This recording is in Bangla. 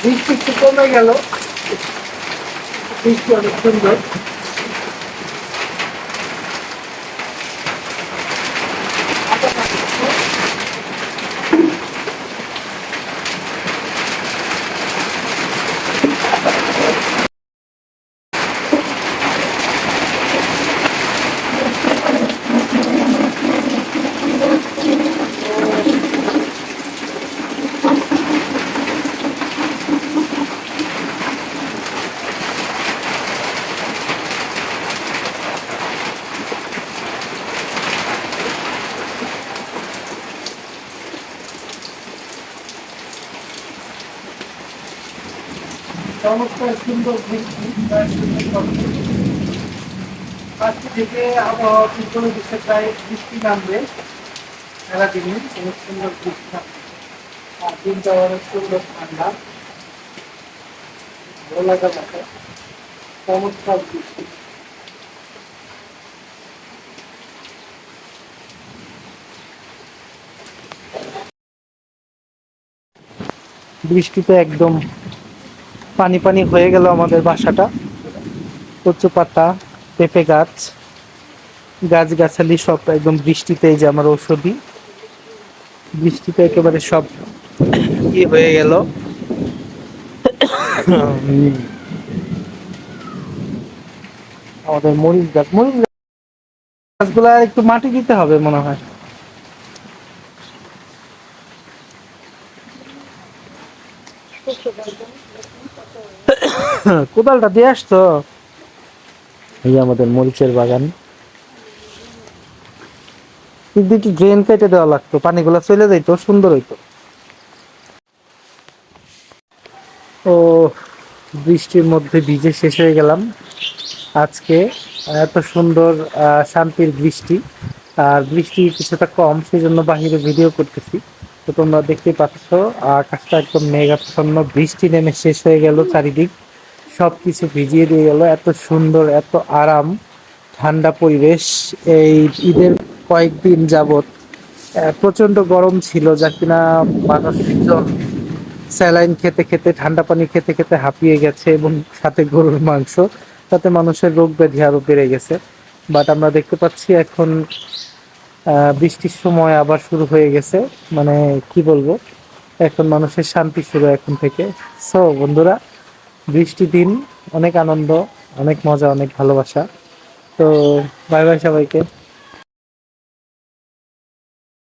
বৃষ্টি একটু কমে গেল, বৃষ্টি অনেক সুন্দর। চমৎকার সুন্দর বৃষ্টি, আজকে থেকে আবহাওয়া কোনো বিষয়ে প্রায় বৃষ্টি নামবে সারাদিনই, অনেক সুন্দর বৃষ্টি নামবে। আর দিনটা অনেক সুন্দর ঠান্ডা, ভালো লাগা থাকে, চমৎকার বৃষ্টি। বৃষ্টিতে একদম পানি পানি হয়ে গেল আমাদের বাসাটা। কচু পাতা, পেঁপে গাছ, গাছগাছালি সব একদম বৃষ্টিতে, এই যে আমার ঔষধি, বৃষ্টিতে একেবারে সব হয়ে গেল। আমাদের মরিচ গাছগুলা একটু মাটি দিতে হবে মনে হয়। কোদালটা দিয়ে আসতো। এই আমাদের মরিচের বাগান, কিন্তু একটু ড্রেন কেটে দেওয়া লাগতো, পানিগুলা চলে যাইতো, সুন্দর হইতো। ও, বৃষ্টির মধ্যে ভিজে শেষ হয়ে গেলাম আজকে। এত সুন্দর শান্তির বৃষ্টি, আর বৃষ্টি কিছুটা কম, সেই জন্য বাহিরে ভিডিও করতেছি। তো তোমরা দেখতে পাচ্ছ আকাশটা একদম মেঘাচ্ছন্ন, বৃষ্টি নেমে শেষ হয়ে গেল, চারিদিক সবকিছু ভিজিয়ে দিয়ে গেল। এত সুন্দর, এত আরাম, ঠান্ডা পরিবেশ। এই ঈদের কয়েকদিন যাবত প্রচন্ড গরম ছিল, যা কিনা মানুষজন স্যালাইন খেতে খেতে, ঠান্ডা পানি খেতে খেতে হাঁপিয়ে গেছে, এবং সাথে গরুর মাংস, তাতে মানুষের রোগ ব্যাধি আরো বেড়ে গেছে। বাট আমরা দেখতে পাচ্ছি এখন বৃষ্টির সময় আবার শুরু হয়ে গেছে, মানে কি বলবো, এখন মানুষের শান্তি শুরু এখন থেকে। সো বন্ধুরা, বৃষ্টি দিন, অনেক আনন্দ, অনেক মজা, অনেক ভালোবাসা। তো বাই বাই সবাইকে।